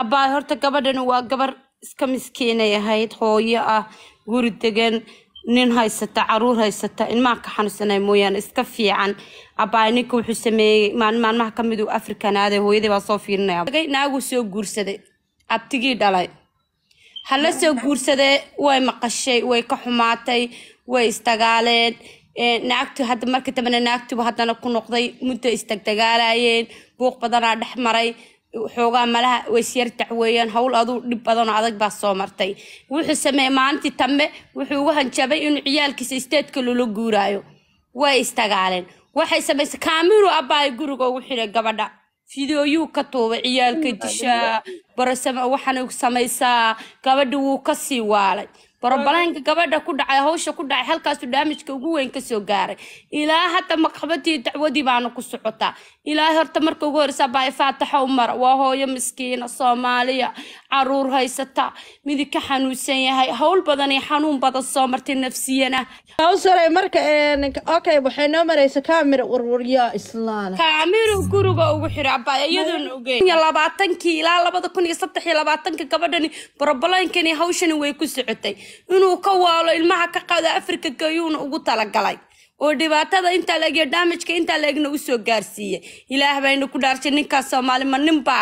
abaa horta gabadhan waa gabar iska miskiinay ahayd hooyo ah guri degan nin haysata caruur haysata ilmaha ka xanuunsanay mooyaan iska fiican abaa ninka wuxuu sameeyay maalmaha kamid uu afrikanaade hooyadii baa soo fiirinaya naagu soo guursaday abtigii dhalay hala soo guursaday way maqashay way ka xumaatay way istagaaleen naagtu hadda markii dambe naagtu haddana ku noqday muddo istagdagaalayeen buuq badanaa dhex maray xoogaa malaha waysiyar dacweeyaan hawl aduu dhib badan oo adag baa soo martay wuxuu sameeyay maalintii tambe wuxuu ugu hanjabay inuu ciyaalkiisa isteedka loola guuraayo way istagaaleen waxay samaysay kaamiru abbaay guriga ugu xidhay gabadha fideoyuu ka tuubay ciyaalka dishaa barasama waxaan samaysaa gabadha wuu ka sii waalay barabalanka gabadha ku dhacay hawsha ku dhacay halkaas uu damage ugu weyn ka soo gaaray ilaa hadda maqabadii dacwadii baana ku socotaa ilaa horta marka ugu horeysa baa faataxa umar waa hooyo miskiina Soomaaliya caruur haysata mid ka xanuunsan yahay hawl badan iyo xanuun badan soo martay nafsiyana awsare marka okay waxay noo maraysa kaamir warwarya islaan kaamir guriga ugu xiraa baa iyadoo ogeey 20 ilaa 2023 gabadhani barabalankan hawshan way ku socotay inuu ka waalo ilmaha ka qaada Afrika gayuuna ugu talagalay oo dhibaatada inta laga damage inta laagna u soo gaarsiiyay ilaah bayna ku dhaarshay ninka Soomaali ma ninba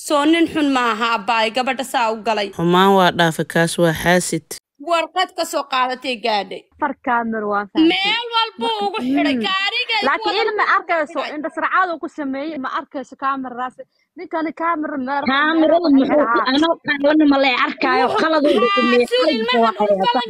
soo nin xun maaha abay gabadha saa u galay xumaan waa dhaafay kaas waa xaasid warqad ka soo qaadatay gaadhay far kaamir waa meel walba ugu xiray gaariga laakiin ma arkayso inta sarcaad ku sameeyay ma arkayso kaamir raas ninkan kaamir mar kaamir ana ma lay arkayo qalad uu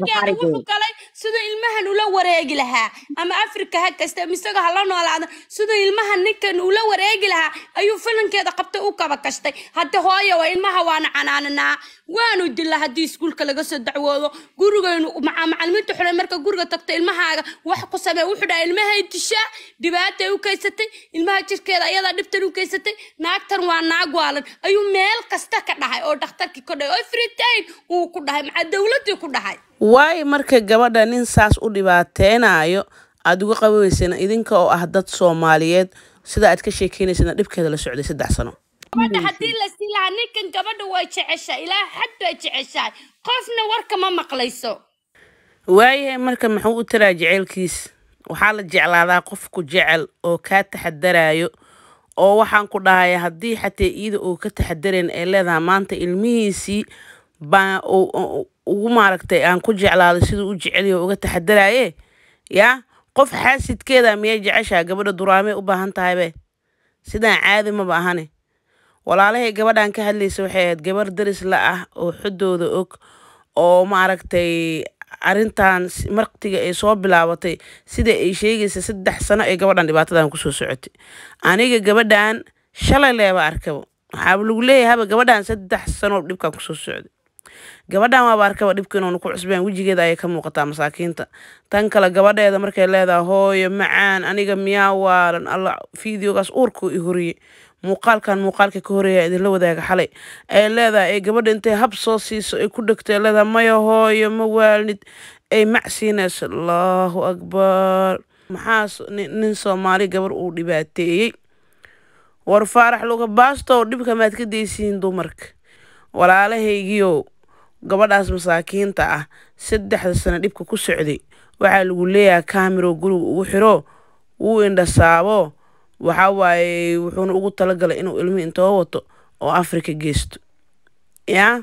dhigay sida ilmahan ula wareegi lahaa ama Afrika ha kasta misaga hala noolaada sida ilmahan ninkan ula wareegi lahaa ayuu filankeeda qabtay u kaba kastay hadda hooyo waa ilmaha waana canaanana waanu dilaa hadii iskuulka laga soo dacwoodo gurigeenu macallimiintu xulay marka guriga tagtay ilmahaaga wax ku sameey wuxuu dhaay ilmaha disha dibaato u kaysatay ilmaha jirkeeda ayada dhibtan u kaysatay naagtan waa naag waalan ayuu meel kasta ka dhahay oo dhakhtarkii ka dhahay every time uu ku dhahay ma dawladdu ku dhahay way marka gabadha nin saas u dhibaateenayo aad uga qabaysana idinka oo ah dad Soomaaliyeed sida aad ka sheekeynaysan dhibkeeda la socday 3 sano gabadha hadii la silaa ninkan gabadha way jeceshay ilaa xad bay jeceshay qofna warka ma maqlayso waayahay marka maxuu u tiraa jecelkiis waxaa la jeclaadaa qofku jecel oo ka taxadarayo oo waxaan ku dhahay hadii xatee iida oo ka taxadareen ee leedahay maanta ilmihiisii baa ugu maaragtay aan ku jeclaaday sidoo u jeceliyo uga taxadaraye ya qof xaasidkeeda miyay jeceshaa gabadha duraamay u baahan tahay be sidaan caadi ma baahane walaalahay gabadhan ka hadlaysa waxay ahayd gabar daris la ah oo xudooda og oo maaragtay arintan marqtiga ay soo bilaabatay sida ay sheegaysa 3 sano ee gabadhan dhibaatadan ku soo socotay aniga gabadhan shalay leeba arkabo waxa lagu leeyahay gabadhan 3 sano dhibka ku soo socday gabadhan waa arkaba dhibkan oo ku cusbaan wajigeeda ay ka muuqataa masaakiinta tan kala gabadheeda markay leedahay hooyo macaan aniga miyaa waalan alla fiidiyogaas uurku i horiye muuqaalka ka horeeya idin la wadaaga xalay ay leedahay ay gabadha intay hab soo siiso ay ku dhagtay leedahay maya hooyo ma waalid ay macsiinayso Allahu akbar maxaa nin Soomaali gabar uu dhibaateeyay war faarax luga baasto dhibka maad ka deysiin dumarka walaalahaygiyo gabadhaas masaakiinta ah 3 sano dhibka ku socday waxa lagu leeyahay kaamiro guriga ugu xiro uu indhasaabo waxa waaye wuxuuna ugu talagalay inuu ilmi inta wato oo Afrika geesto ya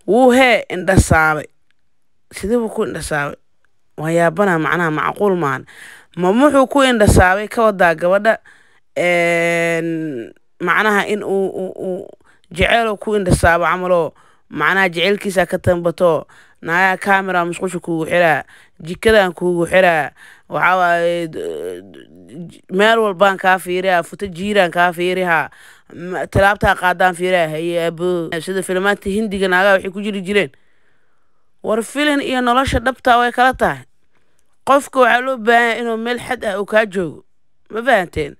wuu he indhasaabay sidoo ku indhasaabay wayaabana macnaha macquul maan ma wuxuu ku indhasaabay ka wada gabadha macnaha in uu jecelo ku indhasaabo camalo macnaha jecelkiisa ka tambato naya camera musqusha kugu xiraa jikadan kugu xiraa waxa waaye meel walbaan ka fiiriyaa futa jiiraan ka fiiriyaa talaabta qaadaan fiiriyaa hayabo sida filmaanta hindiga naaga waxay ku jireen war filan iyo nolosha dhabta way kala tahay qofka waxa loo baahan inuu meel xad ah uu ka joogo ma fahanteen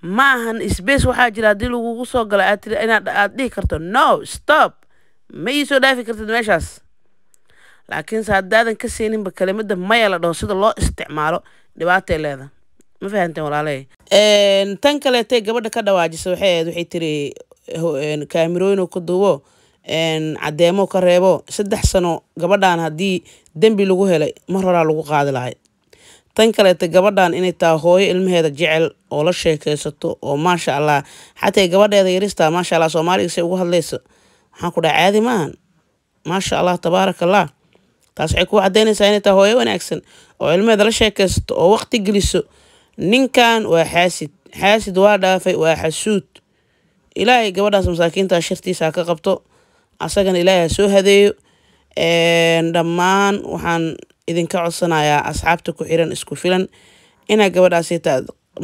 ma ahan space waxa jira hadii lagu soo galo aad dhihi karto no stop ma soo dhaafi kartid meeshaas laakiin saadaadan ka seeninba kalimada maya la dhaho sida loo isticmaalo dhibaatay leedahay ma fahanteen walaalay tan kale tay gabadha ka dhawaajisay waxay tiri kaamirooyin ku duubo cadeemo ka reebo 3 sano gabadhan hadii dambi lagu helay mar hore lagu qaadi lahay tan kale gabadhan inay taa hooyo ilmaheeda jecel oo la sheekaysato oo maasha Allah xataa gabadheeda yarista maasha Allah Soomaaliga si ugu hadlayso waxaan ku dhac caadi maahan maasha Allah tabarakallah taas ay ku cadeynaysaa inay taa hooyo wanaagsan oo ilmaheeda la sheekaysato oo waqti geliso ninkan waa xaasid waa dhaafay waa xasuud ilaahay gabadhaas masaakiinta shirtiisa ka qabto asagana ilaahay soo hadeeyo dhammaan waxaan idinka codsanayaa asxaabta ku xiran isku filan ina gabadhaas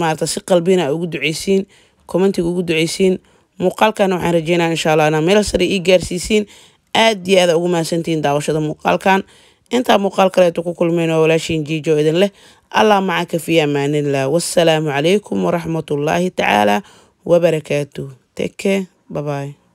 maarta si qalbina ugu duceysiin commentiga ugu duceysiin muuqaalkan waxaan rajeynayaa insha Allah inaan meel sare ii gaarsiisiin aad iyo aad ugu maasantiin daawashada muuqaalkan inta muuqaal kale ku kulmayno walaashin jiijo idin leh Allah macaka fi amaanillah wassalaamu alaykum wa rahmatullahi ta'ala wa barakatuh take care bye bye